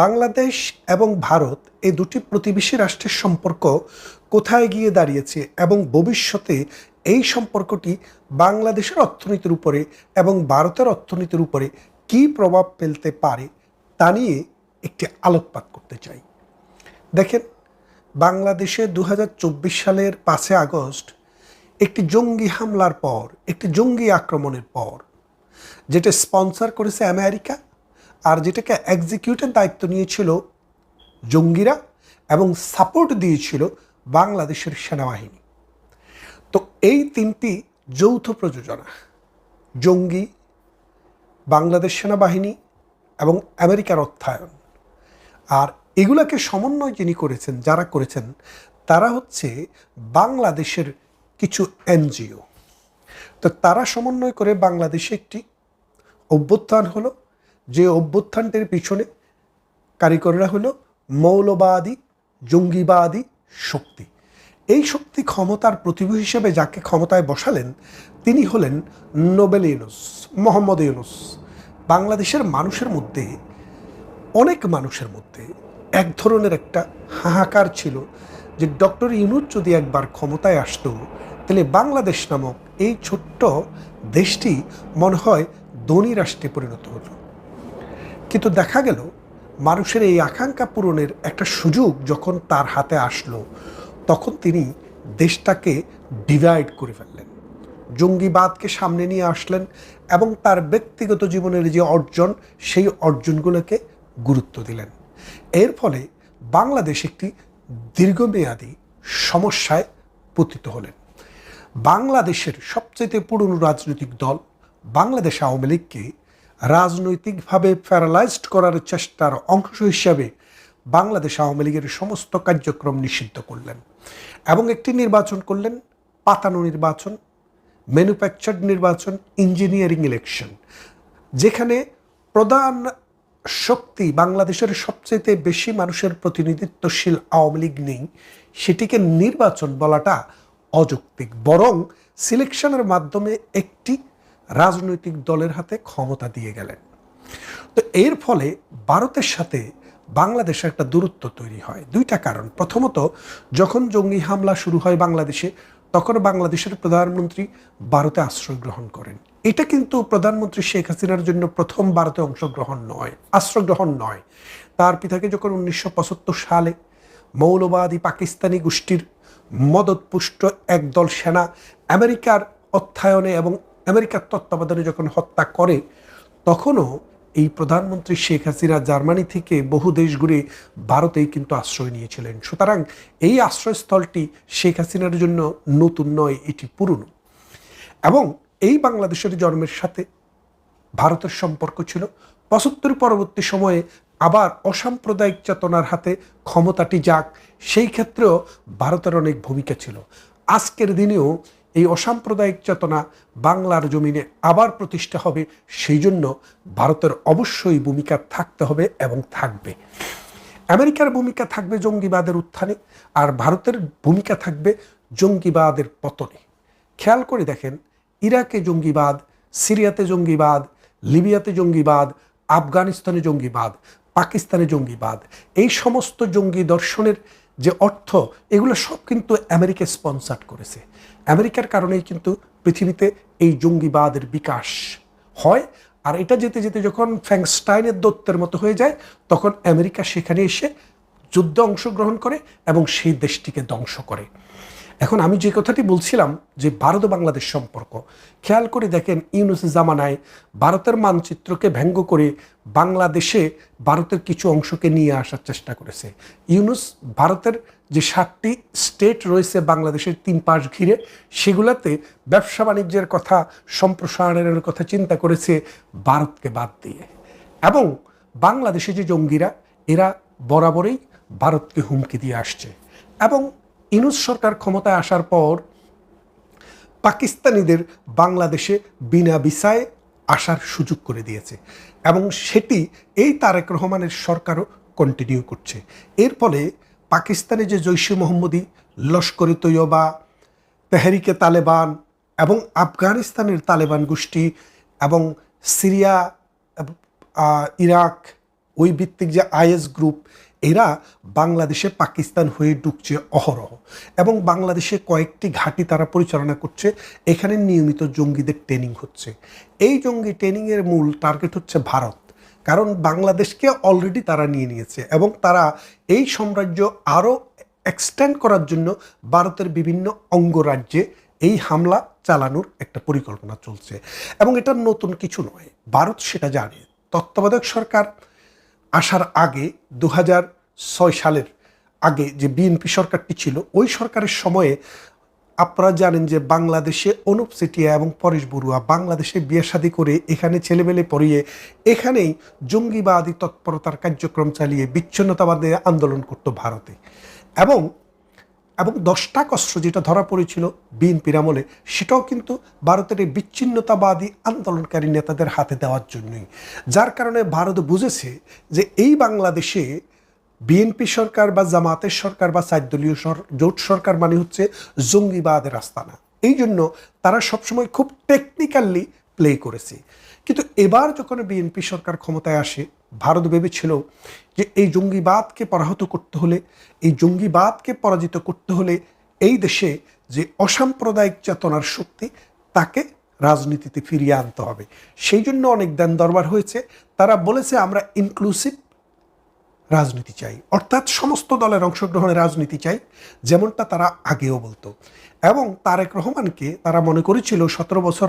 বাংলাদেশ এবং ভারত এই দুটি প্রতিবেশী রাষ্ট্রের সম্পর্ক কোথায় গিয়ে দাঁড়িয়েছে এবং ভবিষ্যতে এই সম্পর্কটি বাংলাদেশের অর্থনীতির উপরে এবং ভারতের অর্থনীতির উপরে কী প্রভাব ফেলতে পারে তা নিয়ে একটি আলোকপাত করতে চাই। দেখেন, বাংলাদেশে 2024 সালের 5 আগস্ট একটি জঙ্গি হামলার পর, একটি জঙ্গি আক্রমণের পর, যেটা স্পন্সর করেছে আমেরিকা আর যেটাকে এক্সিকিউটের দায়িত্ব নিয়েছিল জঙ্গিরা এবং সাপোর্ট দিয়েছিল বাংলাদেশের সেনাবাহিনী। তো এই তিনটি যৌথ প্রযোজনা, জঙ্গি, বাংলাদেশ সেনাবাহিনী এবং আমেরিকার অর্থায়ন, আর এগুলাকে সমন্বয় যিনি করেছেন, যারা করেছেন তারা হচ্ছে বাংলাদেশের কিছু এনজিও। তো তারা সমন্বয় করে বাংলাদেশে একটি অভ্যুত্থান হলো, যে অভ্যুত্থানটির পিছনে কারিগররা হলো মৌলবাদী, জঙ্গিবাদী শক্তি। এই শক্তি ক্ষমতার প্রতিভূ হিসেবে যাকে ক্ষমতায় বসালেন তিনি হলেন নোবেল ইউনুস, মোহাম্মদ ইউনুস। বাংলাদেশের মানুষের মধ্যে, অনেক মানুষের মধ্যে এক ধরনের একটা হাহাকার ছিল যে ডক্টর ইউনুস যদি একবার ক্ষমতায় আসতো তাহলে বাংলাদেশ নামক এই ছোট্ট দেশটি মনে হয় ধনী রাষ্ট্রে পরিণত হতো। কিন্তু দেখা গেল মানুষের এই আকাঙ্ক্ষা পূরণের একটা সুযোগ যখন তার হাতে আসলো তখন তিনি দেশটাকে ডিভাইড করে ফেললেন, জঙ্গিবাদকে সামনে নিয়ে আসলেন এবং তার ব্যক্তিগত জীবনের যে অর্জন সেই অর্জনগুলোকে গুরুত্ব দিলেন। এর ফলে বাংলাদেশ একটি দীর্ঘমেয়াদী সমস্যায় পতিত হলেন। বাংলাদেশের সবচেয়ে পুরনো রাজনৈতিক দল বাংলাদেশ আওয়ামী লীগকে রাজনৈতিকভাবে প্যারালাইজড করার চেষ্টার অংশ হিসাবে বাংলাদেশ আওয়ামী লীগের সমস্ত কার্যক্রম নিষিদ্ধ করলেন এবং একটি নির্বাচন করলেন, পাতানো নির্বাচন, ম্যানুফ্যাকচার্ড নির্বাচন, ইঞ্জিনিয়ারিং ইলেকশন, যেখানে প্রধান শক্তি বাংলাদেশের সবচেয়ে বেশি মানুষের প্রতিনিধিত্বশীল আওয়ামী লীগ নেই। সেটিকে নির্বাচন বলাটা অযৌক্তিক, বরং সিলেকশনের মাধ্যমে একটি রাজনৈতিক দলের হাতে ক্ষমতা দিয়ে গেলেন। তো এর ফলে ভারতের সাথে বাংলাদেশের একটা দূরত্ব তৈরি হয়। দুইটা কারণ। প্রথমত, যখন জঙ্গি হামলা শুরু হয় বাংলাদেশে তখন বাংলাদেশের প্রধানমন্ত্রী ভারতে আশ্রয় গ্রহণ করেন। এটা কিন্তু প্রধানমন্ত্রী শেখ হাসিনার জন্য প্রথম ভারতে আশ্রয় গ্রহণ নয়। তার পিতাকে যখন 1975 সালে মৌলবাদী পাকিস্তানি গোষ্ঠীর মদতপুষ্ট একদল সেনা আমেরিকার অর্থায়নে এবং আমেরিকার তত্ত্বাবধানে যখন হত্যা করে, তখনও এই প্রধানমন্ত্রী শেখ হাসিনা জার্মানি থেকে বহু দেশ ঘুরে ভারতেই কিন্তু আশ্রয় নিয়েছিলেন। সুতরাং এই আশ্রয়স্থলটি শেখ হাসিনার জন্য নতুন নয়, এটি পুরনো। এবং এই বাংলাদেশের জন্মের সাথে ভারতের সম্পর্ক ছিল 75 পরবর্তী সময়ে আবার অসাম্প্রদায়িক চেতনার হাতে ক্ষমতাটি যাক, সেই ক্ষেত্রেও ভারতের অনেক ভূমিকা ছিল। আজকের দিনেও এই অসাম্প্রদায়িক চেতনা বাংলার জমিনে আবার প্রতিষ্ঠা হবে, সেই জন্য ভারতের অবশ্যই ভূমিকা থাকতে হবে এবং থাকবে। আমেরিকার ভূমিকা থাকবে জঙ্গিবাদের উত্থানে আর ভারতের ভূমিকা থাকবে জঙ্গিবাদের পতনে। খেয়াল করে দেখেন, ইরাকে জঙ্গিবাদ, সিরিয়াতে জঙ্গিবাদ, লিবিয়াতে জঙ্গিবাদ, আফগানিস্তানে জঙ্গিবাদ, পাকিস্তানে জঙ্গিবাদ, এই সমস্ত জঙ্গি দর্শনের যে অর্থ, এগুলো সব কিন্তু আমেরিকা স্পন্সার করেছে। আমেরিকার কারণেই কিন্তু পৃথিবীতে এই জঙ্গিবাদের বিকাশ হয়। আর এটা যেতে যেতে যখন ফ্র্যাঙ্কস্টাইনের দৈত্যের মতো হয়ে যায় তখন আমেরিকা সেখানে এসে যুদ্ধে অংশগ্রহণ করে এবং সেই দেশটিকে ধ্বংস করে। এখন আমি যে কথাটি বলছিলাম যে ভারত ও বাংলাদেশ সম্পর্ক, খেয়াল করে দেখেন ইউনুসের জামানায় ভারতের মানচিত্রকে ব্যঙ্গ করে বাংলাদেশে ভারতের কিছু অংশকে নিয়ে আসার চেষ্টা করেছে। ইউনুস ভারতের যে 7টি স্টেট রয়েছে বাংলাদেশের 3 পাশ ঘিরে, সেগুলোতে ব্যবসা বাণিজ্যের কথা, সম্প্রসারণের কথা চিন্তা করেছে ভারতকে বাদ দিয়ে। এবং বাংলাদেশে যে জঙ্গিরা, এরা বরাবরই ভারতকে হুমকি দিয়ে আসছে। এবং ইউনুস সরকার ক্ষমতায় আসার পর পাকিস্তানিদের বাংলাদেশে বিনা ভিসায় আসার সুযোগ করে দিয়েছে এবং সেটি এই তারেক রহমানের সরকারও কন্টিনিউ করছে। এর ফলে পাকিস্তানে যে জৈশে মোহাম্মদী, লস্করে তৈয়বা, তেহরিকে তালেবান এবং আফগানিস্তানের তালেবান গোষ্ঠী এবং সিরিয়া, ইরাক ওই ভিত্তিক যে আইএস গ্রুপ, এরা বাংলাদেশে পাকিস্তান হয়ে ঢুকছে অহরহ, এবং বাংলাদেশে কয়েকটি ঘাঁটি তারা পরিচালনা করছে। এখানে নিয়মিত জঙ্গিদের ট্রেনিং হচ্ছে। এই জঙ্গি ট্রেনিংয়ের মূল টার্গেট হচ্ছে ভারত, কারণ বাংলাদেশকে অলরেডি তারা নিয়ে নিয়েছে, এবং তারা এই সাম্রাজ্য আরও এক্সটেন্ড করার জন্য ভারতের বিভিন্ন অঙ্গরাজ্যে এই হামলা চালানোর একটা পরিকল্পনা চলছে। এবং এটা নতুন কিছু নয়, ভারত সেটা জানে। তত্ত্বাবধায়ক সরকার আসার আগে 2006 সালের আগে যে বিএনপি সরকারটি ছিল, ওই সরকারের সময়ে আপনারা জানেন যে বাংলাদেশে অনুপ চেটিয়া এবং পরেশ বড়ুয়া বাংলাদেশে বিয়ে শাদী করে এখানে ছেলেমেলে পড়িয়ে এখানেই জঙ্গিবাদী তৎপরতার কার্যক্রম চালিয়ে বিচ্ছিন্নতাবাদী আন্দোলন করত ভারতে। এবং 10টা অস্ত্র যেটা ধরা পড়েছিল বিএনপির আমলে, সেটাও কিন্তু ভারতের এই বিচ্ছিন্নতাবাদী আন্দোলনকারী নেতাদের হাতে দেওয়ার জন্যই। যার কারণে ভারত বুঝেছে যে এই বাংলাদেশে বিএনপি সরকার বা জামাতের সরকার বা 4 দলীয় জোট সরকার মানে হচ্ছে জঙ্গিবাদের আস্তানা। এই জন্য তারা সবসময় খুব টেকনিক্যালি প্লে করেছে। কিন্তু এবার যখন বিএনপি সরকার ক্ষমতায় আসে, ভারত ভেবেছিল যে এই জঙ্গিবাদকে পরাহত করতে হলে, এই জঙ্গিবাদকে পরাজিত করতে হলে এই দেশে যে অসাম্প্রদায়িক চেতনার শক্তি, তাকে রাজনীতিতে ফিরিয়ে আনতে হবে। সেই জন্য অনেক দেন দরবার হয়েছে। তারা বলেছে আমরা ইনক্লুসিভ রাজনীতি চাই, অর্থাৎ সমস্ত দলের অংশগ্রহণের রাজনীতি চাই, যেমনটা তারা আগেও বলতো। এবং তারেক রহমানকে তারা মনে করেছিল 17 বছর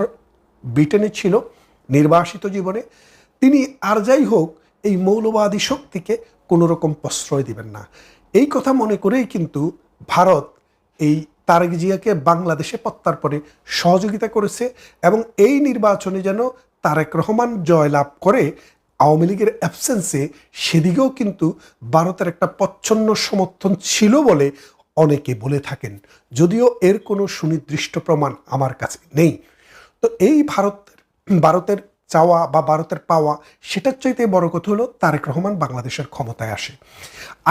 ব্রিটেনে ছিল নির্বাসিত জীবনে, তিনি আর যাই হোক এই মৌলবাদী শক্তিকে কোনো রকম প্রশ্রয় দিবেন না। এই কথা মনে করেই কিন্তু ভারত এই তারেক জিয়াকে বাংলাদেশে প্রত্যার্পণে সহযোগিতা করেছে, এবং এই নির্বাচনে যেন তারেক রহমান জয়লাভ করে আওয়ামী লীগের অ্যাবসেন্সে, সেদিকেও কিন্তু ভারতের একটা প্রচ্ছন্ন সমর্থন ছিল বলে অনেকে বলে থাকেন, যদিও এর কোনো সুনির্দিষ্ট প্রমাণ আমার কাছে নেই। তো এই ভারতের চাওয়া বা ভারতের পাওয়া, সেটার চাইতে বড় কথা হলো তারেক রহমান বাংলাদেশের ক্ষমতায় আসে।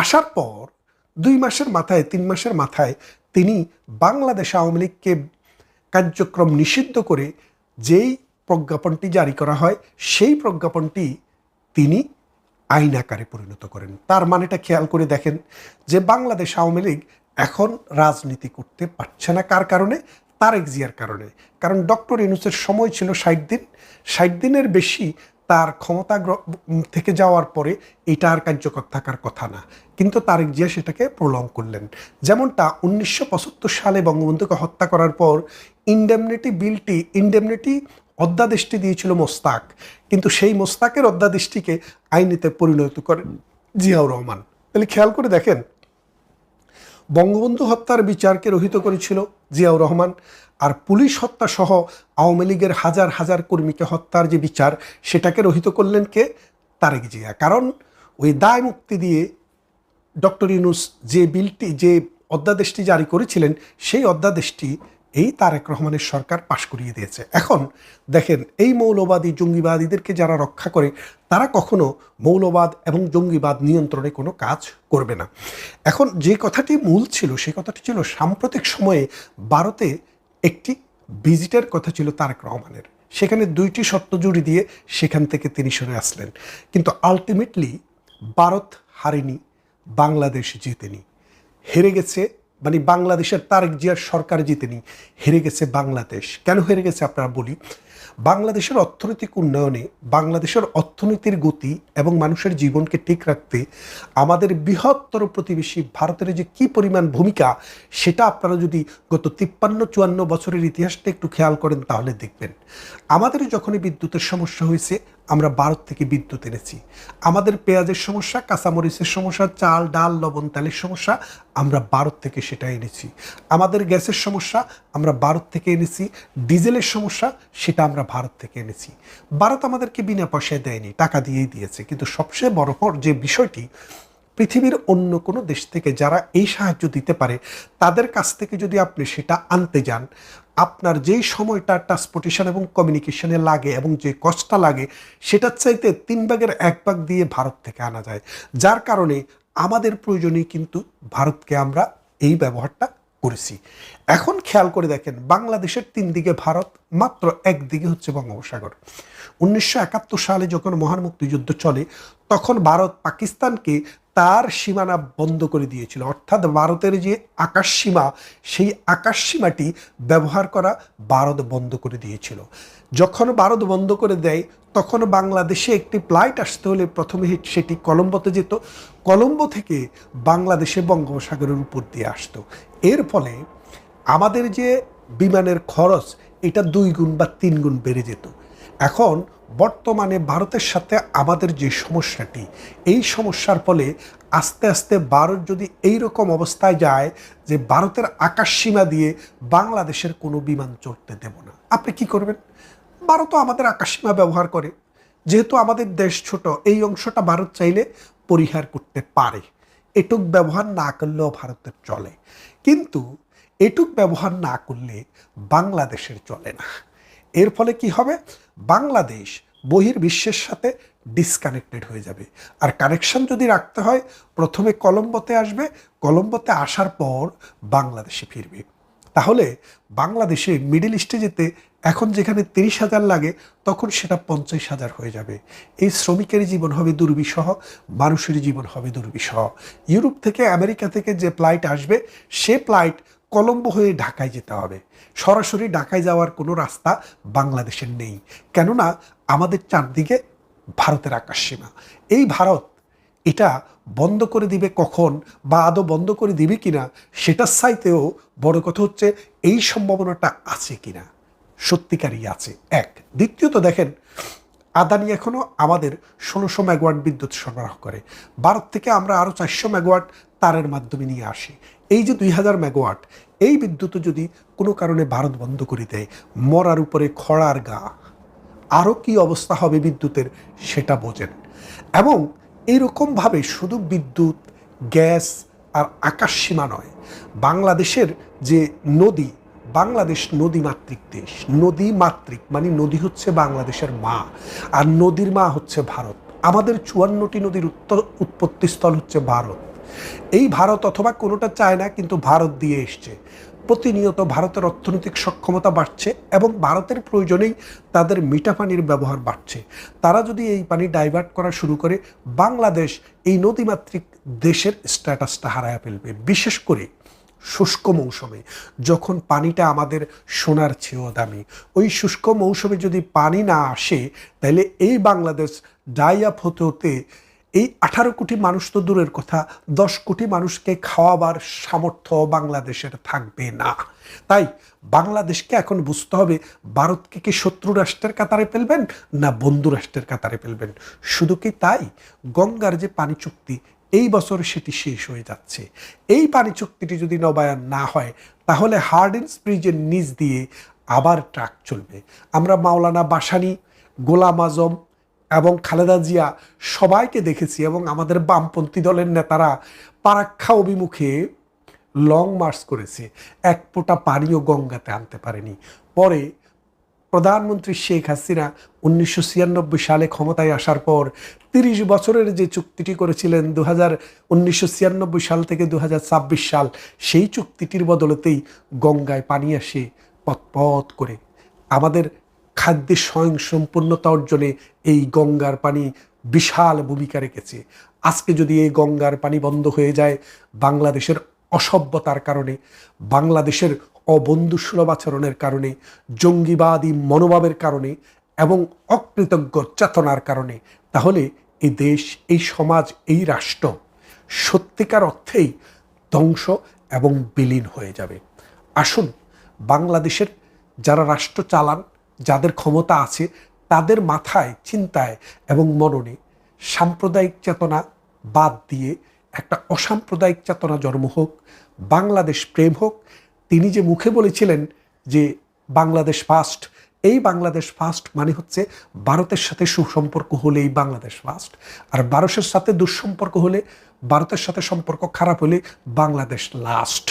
আসার পর 2 মাসের মাথায় 3 মাসের মাথায় তিনি বাংলাদেশ আওয়ামী লীগকে কার্যক্রম নিষিদ্ধ করে যেই প্রজ্ঞাপনটি জারি করা হয়, সেই প্রজ্ঞাপনটি তিনি আইন আকারে পরিণত করেন। তার মানেটা খেয়াল করে দেখেন যে বাংলাদেশ আওয়ামী লীগ এখন রাজনীতি করতে পারছে না। কার কারণে? তারেক জিয়ার কারণে। কারণ ডক্টর ইউনূসের সময় ছিল 60 দিন, 60 দিনের বেশি তার ক্ষমতা থেকে যাওয়ার পরে এটা আর কার্যকর থাকার কথা না, কিন্তু তারেক জিয়া সেটাকে প্রলং করলেন। যেমনটা 1975 সালে বঙ্গবন্ধুকে হত্যা করার পর ইন্ডেমনিটি অধ্যাদেশটি দিয়েছিল মোস্তাক, কিন্তু সেই মোস্তাকের অধ্যাদেশটিকে আইনেতে পরিণত করেন জিয়াউর রহমান। তাহলে খেয়াল করে দেখেন, বঙ্গবন্ধু হত্যার বিচারকে রহিত করেছিল জিয়াউর রহমান, আর পুলিশ হত্যা সহ আওয়ামী লীগের হাজার হাজার কর্মীকে হত্যার যে বিচার, সেটাকে রহিত করলেন কে? তারেক জিয়া। কারণ ওই দায় মুক্তি দিয়ে ডক্টর ইউনূস যে অধ্যাদেশটি জারি করেছিলেন, সেই অধ্যাদেশটি এই তারেক রহমানের সরকার পাশ করিয়ে দিয়েছে। এখন দেখেন, এই মৌলবাদী জঙ্গিবাদীদেরকে যারা রক্ষা করে, তারা কখনো মৌলবাদ এবং জঙ্গিবাদ নিয়ন্ত্রণে কোনো কাজ করবে না। এখন যে কথাটি মূল ছিল, সেই কথাটি ছিল সাম্প্রতিক সময়ে ভারতে একটি ভিজিটের কথা ছিল তারেক রহমানের। সেখানে 2টি শর্ত জুড়ে দিয়ে সেখান থেকে তিনি সরে আসলেন, কিন্তু আলটিমেটলি ভারত হারেনি, বাংলাদেশ জিতেনি। হেরে গেছে, মানে বাংলাদেশের তারেক জিয়ার সরকার জিতেনি, হেরে গেছে বাংলাদেশ। কেন হেরে গেছে আপনারা বলি। বাংলাদেশের অর্থনৈতিক উন্নয়নে, বাংলাদেশের অর্থনীতির গতি এবং মানুষের জীবনকে ঠিক রাখতে আমাদের বৃহত্তর প্রতিবেশী ভারতের যে কী পরিমাণ ভূমিকা, সেটা আপনারা যদি গত 53-54 বছরের ইতিহাসটা একটু খেয়াল করেন, তাহলে দেখবেন আমাদের যখনই বিদ্যুতের সমস্যা হয়েছে, আমরা ভারত থেকে বিদ্যুৎ এনেছি। আমাদের পেঁয়াজের সমস্যা, কাঁচামরিচের সমস্যা, চাল ডাল লবণ তেলের সমস্যা, আমরা ভারত থেকে সেটা এনেছি। আমাদের গ্যাসের সমস্যা আমরা ভারত থেকে এনেছি। ডিজেলের সমস্যা, সেটা আমরা ভারত থেকে এনেছি। ভারত আমাদেরকে বিনা পয়সায় দেয়নি, টাকা দিয়েই দিয়েছে। কিন্তু সবচেয়ে বড় যে বিষয়টি, পৃথিবীর অন্য কোনো দেশ থেকে যারা এই সাহায্য দিতে পারে, তাদের কাছ থেকে যদি আপনি সেটা আনতে যান, আপনার যেই সময়টা ট্রান্সপোর্টেশন এবং কমিউনিকেশনে লাগে এবং যে কষ্টটা লাগে, সেটার চাইতে 3 ভাগের 1 ভাগ দিয়ে ভারত থেকে আনা যায়। যার কারণে আমাদের প্রয়োজনেই কিন্তু ভারতকে আমরা এই ব্যবহারটা করেছি। এখন খেয়াল করে দেখেন, বাংলাদেশের 3 দিকে ভারত, মাত্র একদিকে হচ্ছে বঙ্গোপসাগর। 1971 সালে যখন মহান মুক্তিযুদ্ধ চলে, তখন ভারত পাকিস্তানকে তার সীমানা বন্ধ করে দিয়েছিল, অর্থাৎ ভারতের যে আকাশ সীমা, সেই আকাশ সীমাটি ব্যবহার করা ভারত বন্ধ করে দিয়েছিল। যখন ভারত বন্ধ করে দেয় তখন বাংলাদেশে একটি ফ্লাইট আসতে হলে প্রথমে সেটি কলম্বোতে যেত, কলম্বো থেকে বাংলাদেশে বঙ্গোপসাগরের উপর দিয়ে আসতো। এর ফলে আমাদের যে বিমানের খরচ এটা 2 গুণ বা 3 গুণ বেড়ে যেত। এখন বর্তমানে ভারতের সাথে আমাদের যে সমস্যাটি, এই সমস্যার ফলে আস্তে আস্তে ভারত যদি এই রকম অবস্থায় যায় যে ভারতের আকাশ সীমা দিয়ে বাংলাদেশের কোনো বিমান চড়তে দেব না, আপনি কি করবেন? ভারতও আমাদের আকাশ সীমা ব্যবহার করে, যেহেতু আমাদের দেশ ছোট, এই অংশটা ভারত চাইলে পরিহার করতে পারে, এটুক ব্যবহার না করলেও ভারতের চলে। কিন্তু এটুক ব্যবহার না করলে বাংলাদেশের চলে না। এর ফলে কি হবে? বাংলাদেশ বহির্বিশ্বের সাথে ডিসকানেক্টেড হয়ে যাবে। আর কানেকশন যদি রাখতে হয় প্রথমে কলম্বোতে আসবে, কলম্বোতে আসার পর বাংলাদেশে ফিরবে। তাহলে বাংলাদেশে মিডল ইস্টে যেতে এখন যেখানে 30,000 লাগে তখন সেটা 50,000 হয়ে যাবে। এই শ্রমিকের জীবন হবে দুর্বিষহ, মানুষের জীবন হবে দুর্বিষহ। ইউরোপ থেকে আমেরিকা থেকে যে ফ্লাইট আসবে সে ফ্লাইট কলম্বো হয়ে ঢাকায় যেতে হবে। সরাসরি ঢাকায় যাওয়ার কোনো রাস্তা বাংলাদেশের নেই, কেননা আমাদের চারদিকে ভারতের আকাশ সীমা। এই ভারত এটা বন্ধ করে দিবে কখন বা আদৌ বন্ধ করে দিবে কিনা সেটার চাইতেও বড় কথা হচ্ছে এই সম্ভাবনাটা আছে কিনা, সত্যিকারই আছে। এক। দ্বিতীয়ত দেখেন, আদানি এখনও আমাদের 1600 মেগাওয়াট বিদ্যুৎ সরবরাহ করে। ভারত থেকে আমরা আরও 400 মেগাওয়াট তারের মাধ্যমে নিয়ে আসি। এই যে 2000 মেগাওয়াট, এই বিদ্যুৎ যদি কোনো কারণে ভারত বন্ধ করে দেয়, মরার উপরে খড়ার গা, আরও কি অবস্থা হবে বিদ্যুতের সেটা বোঝেন। এবং এইরকমভাবে শুধু বিদ্যুৎ, গ্যাস আর আকাশ সীমা নয়, বাংলাদেশের যে নদী, বাংলাদেশ নদীমাতৃক দেশ। নদীমাতৃক মানে নদী হচ্ছে বাংলাদেশের মা, আর নদীর মা হচ্ছে ভারত। আমাদের 54টি নদীর উৎপত্তিস্থল হচ্ছে ভারত। এই ভারত অথবা কোনোটা চায় না, কিন্তু ভারত দিয়ে এসছে। প্রতিনিয়ত ভারতের অর্থনৈতিক সক্ষমতা বাড়ছে এবং ভারতের প্রয়োজনেই তাদের মিঠা পানির ব্যবহার বাড়ছে। তারা যদি এই পানি ডাইভার্ট করা শুরু করে, বাংলাদেশ এই নদীমাতৃক দেশের স্ট্যাটাসটা হারায় ফেলবে। বিশেষ করে শুষ্ক মৌসুমে, যখন পানিটা আমাদের সোনার চেয়েও দামি, ওই শুষ্ক মৌসুমে যদি পানি না আসে তাহলে এই বাংলাদেশ ড্রাই আপ হতে হতে এই 18 কোটি মানুষ তো দূরের কথা, 10 কোটি মানুষকে খাওয়াবার সামর্থ্য বাংলাদেশের থাকবে না। তাই বাংলাদেশকে এখন বুঝতে হবে, ভারতকে কি শত্রু রাষ্ট্রের কাতারে ফেলবেন না বন্ধু রাষ্ট্রের কাতারে ফেলবেন। শুধু কি তাই, গঙ্গার যে পানি চুক্তি এই বছর সেটি শেষ হয়ে যাচ্ছে। এই পানি চুক্তিটি যদি নবায়ন না হয় তাহলে হার্ডিন্স ব্রিজের নিচ দিয়ে আবার ট্রাক চলবে। আমরা মাওলানা ভাসানী, গোলাম আজম এবং খালেদা জিয়া সবাইকে দেখেছি, এবং আমাদের বামপন্থী দলের নেতারা পারাক্ষা অভিমুখে লং মার্চ করেছে, এক ফোঁটা পানিও গঙ্গাতে আনতে পারেনি। পরে প্রধানমন্ত্রী শেখ হাসিনা 1996 সালে ক্ষমতায় আসার পর 30 বছরের যে চুক্তিটি করেছিলেন 1996 সাল থেকে 2026 সাল, সেই চুক্তিটির বদলতেই গঙ্গায় পানি আসে পথ করে। আমাদের খাদ্যের স্বয়ংসম্পূর্ণতা অর্জনে এই গঙ্গার পানি বিশাল ভূমিকা রেখেছে। আজকে যদি এই গঙ্গার পানি বন্ধ হয়ে যায়, বাংলাদেশের অসভ্যতার কারণে, বাংলাদেশের অবন্ধুসুলভ আচরণের কারণে, জঙ্গিবাদী মনোভাবের কারণে এবং অকৃতজ্ঞ চেতনার কারণে, তাহলে এই দেশ, এই সমাজ, এই রাষ্ট্র সত্যিকার অর্থেই ধ্বংস এবং বিলীন হয়ে যাবে। আসুন বাংলাদেশের যারা রাষ্ট্র চালান, যাদের ক্ষমতা আছে, তাদের মাথায়, চিন্তায় এবং মননে সাম্প্রদায়িক চেতনা বাদ দিয়ে একটা অসাম্প্রদায়িক চেতনা জন্ম হোক, বাংলাদেশ প্রেম হোক। তিনি যে মুখে বলেছিলেন যে বাংলাদেশ ফার্স্ট, এই বাংলাদেশ ফার্স্ট মানে হচ্ছে ভারতের সাথে সুসম্পর্ক হলেই বাংলাদেশ ফার্স্ট, আর ভারতের সাথে দুঃসম্পর্ক হলে, ভারতের সাথে সম্পর্ক খারাপ হলে বাংলাদেশ লাস্ট।